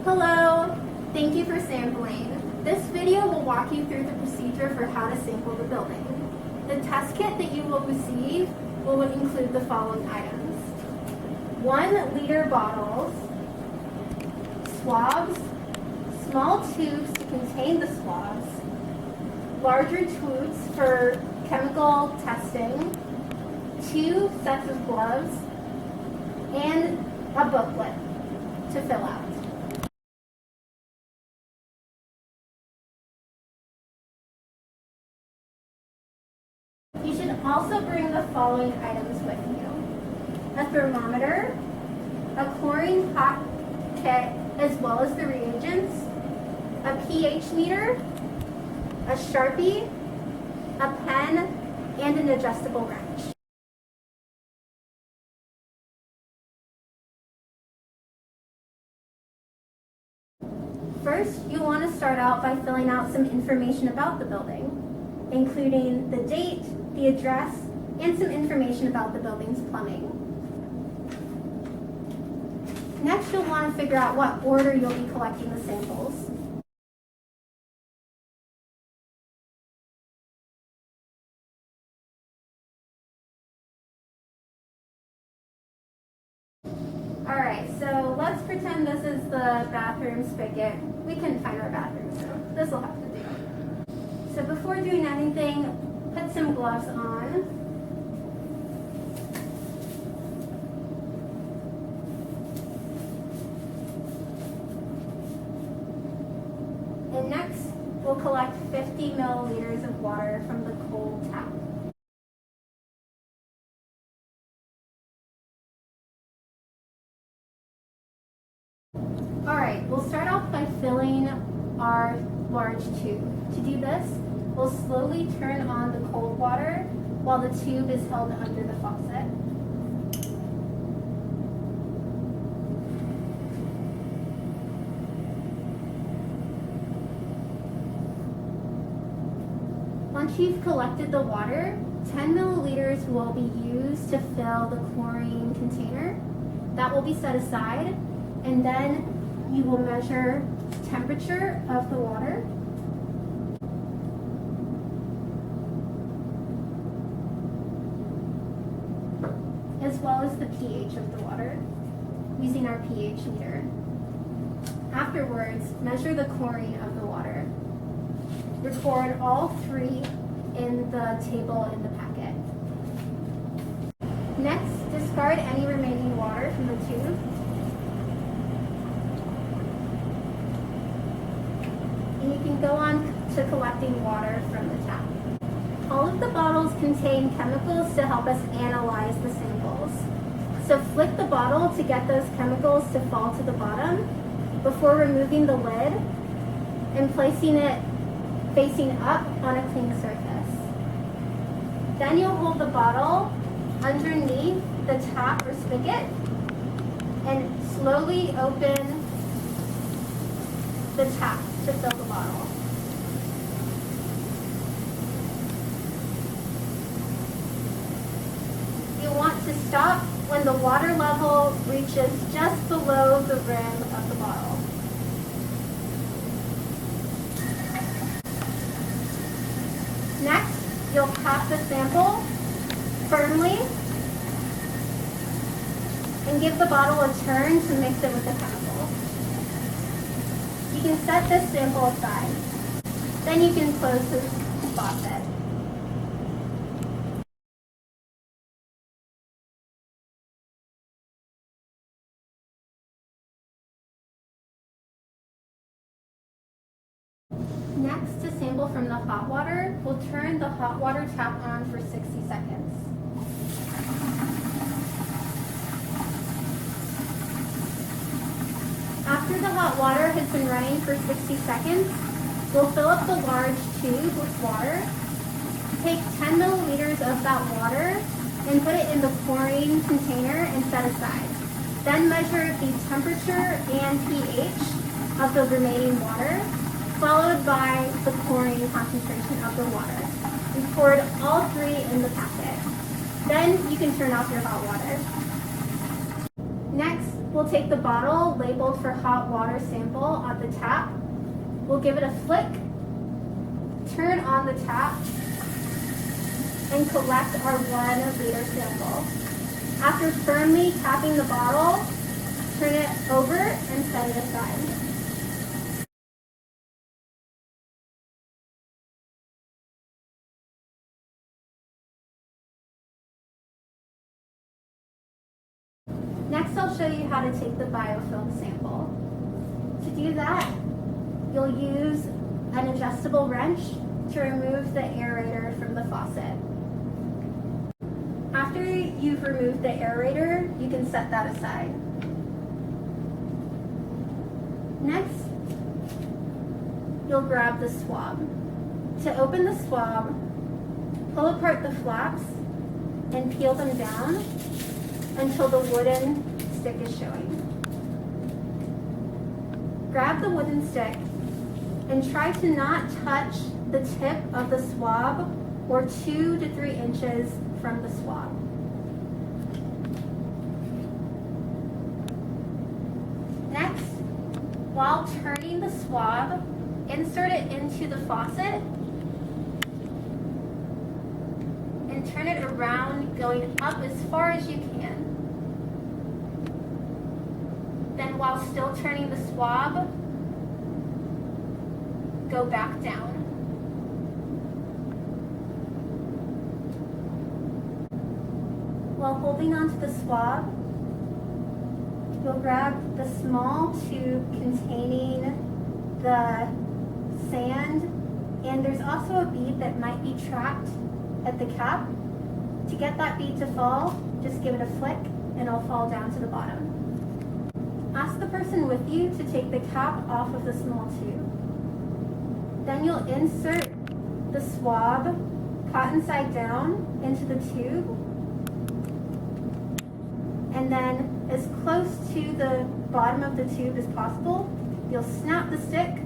Hello, thank you for sampling. This video will walk you through the procedure for how to sample the building. The test kit that you will receive will include the following items: 1 liter bottles, swabs, small tubes to contain the swabs, larger tubes for chemical testing, 2 sets of gloves, and a booklet to fill out. You should also bring the following items with you: a thermometer, a chlorine hot kit as well as the reagents, a pH meter, a Sharpie, a pen, and an adjustable wrench. First, you'll want to start out by filling out some information about the building, including the date, the address, and some information about the building's plumbing. Next, you'll want to figure out what order you'll be collecting the samples. Alright, so let's pretend this is the bathroom spigot. We couldn't find our bathroom, so this will have to do. So before doing anything, put some gloves on. And next, we'll collect 50 milliliters of water from the cold tap. Alright, we'll start off by filling our large tube. To do this, we'll slowly turn on the cold water while the tube is held under the faucet. Once you've collected the water, 10 milliliters will be used to fill the chlorine container. That will be set aside, and then you will measure temperature of the water. As well as the pH of the water using our pH meter. Afterwards, measure the chlorine of the water. Record all 3 in the table in the packet. Next, discard any remaining water from the tube. And you can go on to collecting water from the tap. All of the bottles contain chemicals to help us analyze the samples. So flick the bottle to get those chemicals to fall to the bottom before removing the lid and placing it facing up on a clean surface. Then you'll hold the bottle underneath the tap or spigot and slowly open the tap to fill the bottle. You want to stop when the water level reaches just below the rim of the bottle. Next, you'll cap the sample firmly and give the bottle a turn to mix it with the chemical. You can set this sample aside. Then you can close the faucet. Next, to sample from the hot water, we'll turn the hot water tap on for 60 seconds. After the hot water has been running for 60 seconds, we'll fill up the large tube with water. Take 10 milliliters of that water and put it in the chlorine container and set aside. Then measure the temperature and pH of the remaining water, followed by the chlorine concentration of the water. Record all 3 in the packet. Then you can turn off your hot water. Next, we'll take the bottle labeled for hot water sample on the tap. We'll give it a flick, turn on the tap, and collect our 1 liter sample. After firmly tapping the bottle, turn it over and set it aside. Next, I'll show you how to take the biofilm sample. To do that, you'll use an adjustable wrench to remove the aerator from the faucet. After you've removed the aerator, you can set that aside. Next, you'll grab the swab. To open the swab, pull apart the flaps and peel them down until the wooden stick is showing. Grab the wooden stick and try to not touch the tip of the swab or 2 to 3 inches from the swab. Next, while turning the swab, insert it into the faucet and turn it around, going up as far as you can. Then while still turning the swab, go back down. While holding onto the swab, you'll grab the small tube containing the sand, and there's also a bead that might be trapped at the cap. To get that bead to fall, just give it a flick and it'll fall down to the bottom. Ask the person with you to take the cap off of the small tube. Then you'll insert the swab cotton side down into the tube, and then as close to the bottom of the tube as possible, you'll snap the stick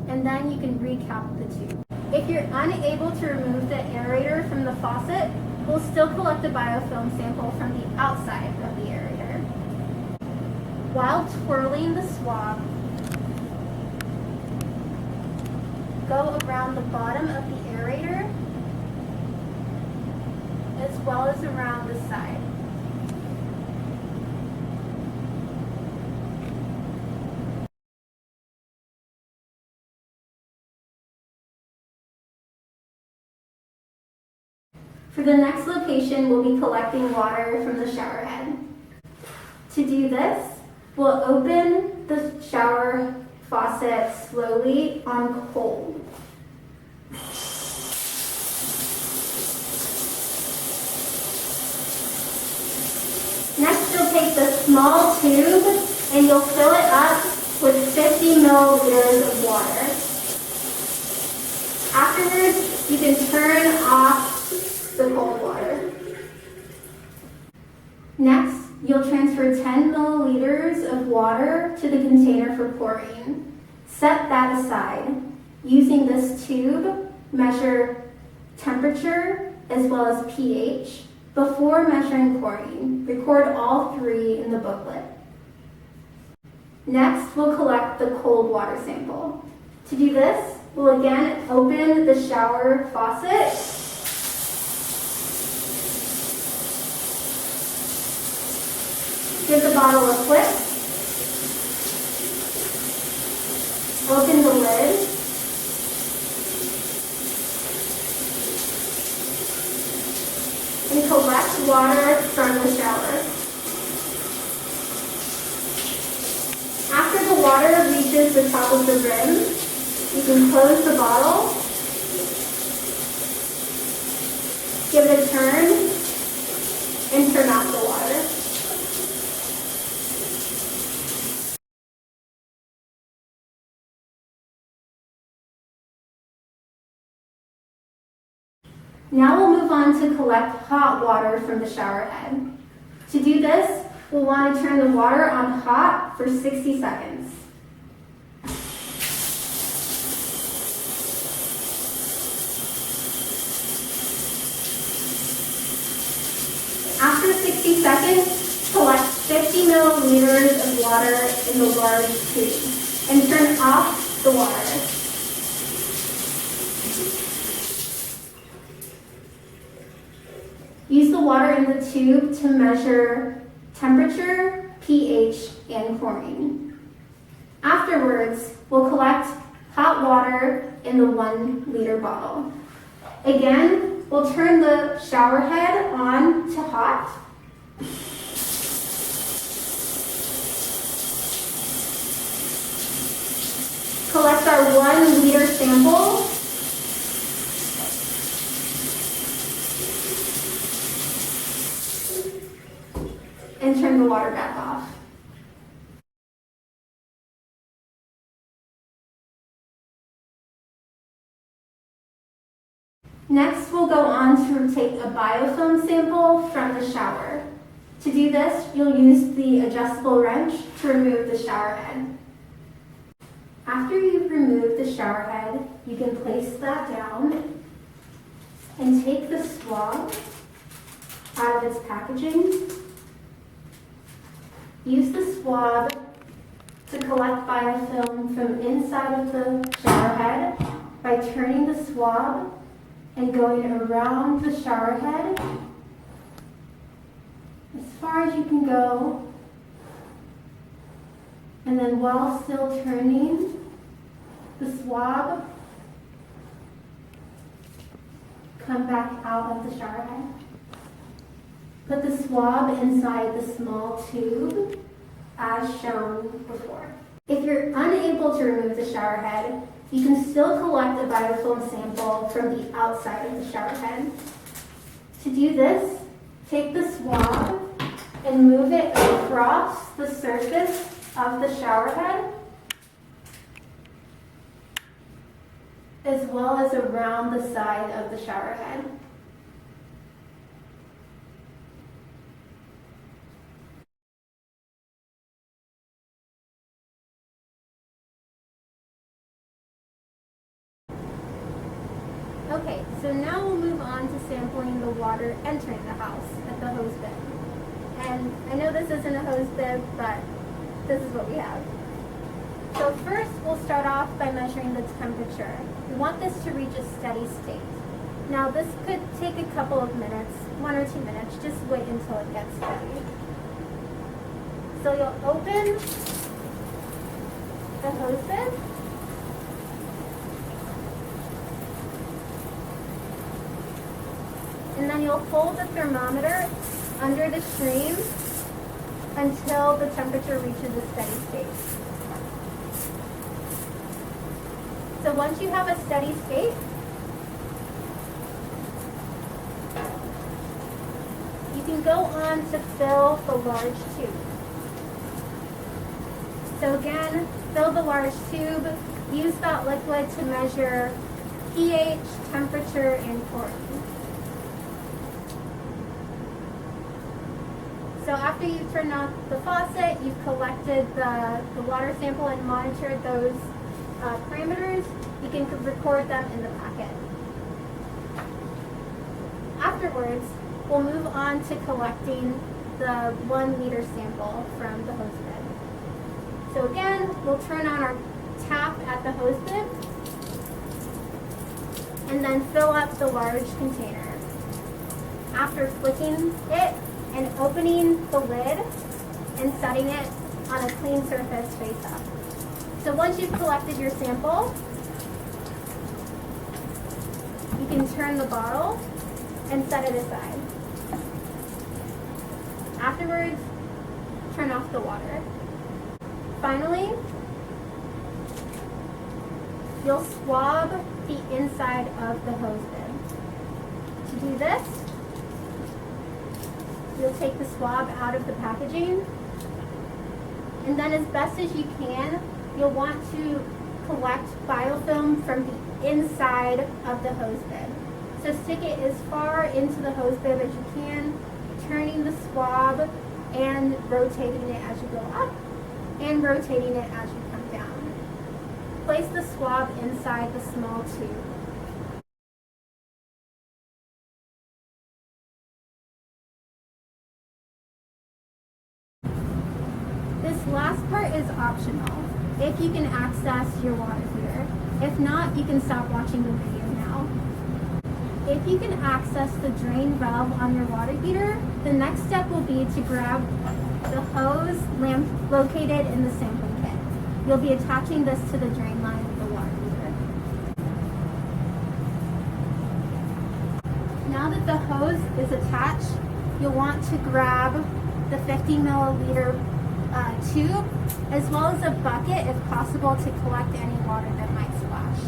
and then you can recap the tube. If you're unable to remove the aerator from the faucet, we'll still collect the biofilm sample from the outside of the aerator. While twirling the swab, go around the bottom of the aerator as well as around the side. For the next location, we'll be collecting water from the shower head. To do this, we'll open the shower faucet slowly on cold. Next, you'll take the small tube and you'll fill it up with 50 milliliters of water. Afterwards, you can turn off the cold water. Next, you'll transfer 10 milliliters of water to the container for pouring. Set that aside. Using this tube, measure temperature as well as pH before measuring pouring. Record all 3 in the booklet. Next, we'll collect the cold water sample. To do this, we'll again open the shower faucet . Give the bottle a flick, open the lid, and collect water from the shower. After the water reaches the top of the rim, you can close the bottle, give it a turn, and turn off the water. Now we'll move on to collect hot water from the shower head. To do this, we'll want to turn the water on hot for 60 seconds. After 60 seconds, collect 50 milliliters of water in the large tube and turn off the water. Use the water in the tube to measure temperature, pH, and chlorine. Afterwards, we'll collect hot water in the 1 liter bottle. Again, we'll turn the shower head on to hot. Collect our 1 liter sample. And turn the water back off. Next, we'll go on to take a biofilm sample from the shower. To do this, you'll use the adjustable wrench to remove the shower head. After you've removed the shower head, you can place that down and take the swab out of its packaging. Use the swab to collect biofilm from inside of the shower head by turning the swab and going around the shower head as far as you can go. And then while still turning the swab, come back out of the shower head. Put the swab inside the small tube as shown before. If you're unable to remove the shower head, you can still collect a biofilm sample from the outside of the shower head. To do this, take the swab and move it across the surface of the shower head, as well as around the side of the shower head. Okay, so now we'll move on to sampling the water entering the house at the hose bib. And I know this isn't a hose bib, but this is what we have. So first, we'll start off by measuring the temperature. We want this to reach a steady state. Now this could take a couple of minutes, 1 or 2 minutes, just wait until it gets steady. So you'll open the hose bib. And then you'll hold the thermometer under the stream until the temperature reaches a steady state. So once you have a steady state, you can go on to fill the large tube. So again, fill the large tube, use that liquid to measure pH, temperature, and chlorine. So after you turn off the faucet, you've collected the water sample and monitored those parameters, you can record them in the packet. Afterwards, we'll move on to collecting the 1 liter sample from the hose bib. So again, we'll turn on our tap at the hose bib and then fill up the large container. After flicking it and opening the lid and setting it on a clean surface face up. So once you've collected your sample, you can turn the bottle and set it aside. Afterwards, turn off the water. Finally, you'll swab the inside of the hose bib. To do this, you'll take the swab out of the packaging, and then as best as you can, you'll want to collect biofilm from the inside of the hose bib. So stick it as far into the hose bib as you can, turning the swab and rotating it as you go up and rotating it as you come down. Place the swab inside the small tube. last part is optional, if you can access your water heater. If not, you can stop watching the video now. If you can access the drain valve on your water heater, the next step will be to grab the hose lamp located in the sampling kit. You'll be attaching this to the drain line of the water heater. Now that the hose is attached, you'll want to grab the 50 milliliter tube, as well as a bucket if possible, to collect any water that might splash.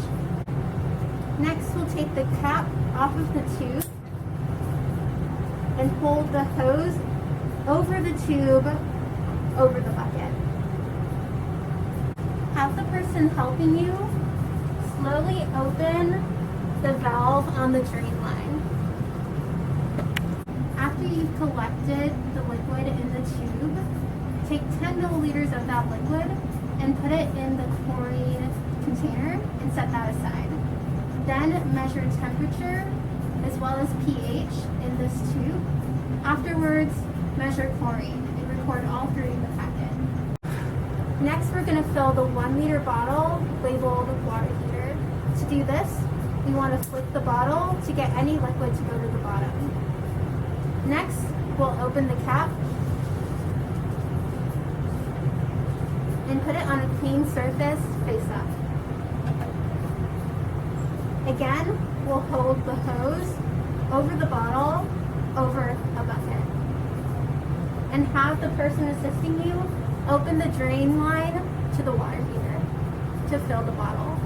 Next, we'll take the cap off of the tube and hold the hose over the tube over the bucket. Have the person helping you slowly open the valve on the drain line. After you've collected the liquid in the tube, take 10 milliliters of that liquid and put it in the chlorine container and set that aside. Then measure temperature as well as pH in this tube. Afterwards, measure chlorine and record all three in the packet. Next, we're going to fill the 1 liter bottle labeled water heater. To do this, we want to flick the bottle to get any liquid to go to the bottom. Next, we'll open the cap and put it on a clean surface face up. Again, we'll hold the hose over the bottle over a bucket. And have the person assisting you open the drain line to the water heater to fill the bottle.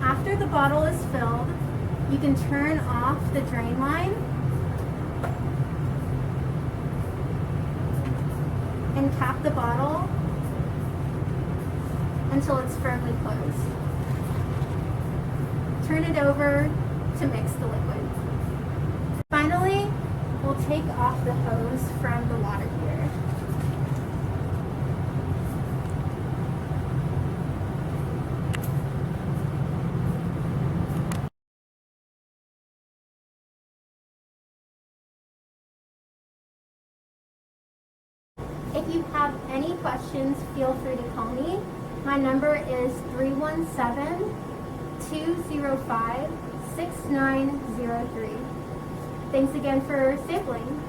After the bottle is filled, you can turn off the drain line and cap the bottle until it's firmly closed. Turn it over to mix the liquid. Finally, we'll take off the hose from the water heater. If you have any questions, feel free to call me. My number is 317-205-6903. Thanks again for sampling.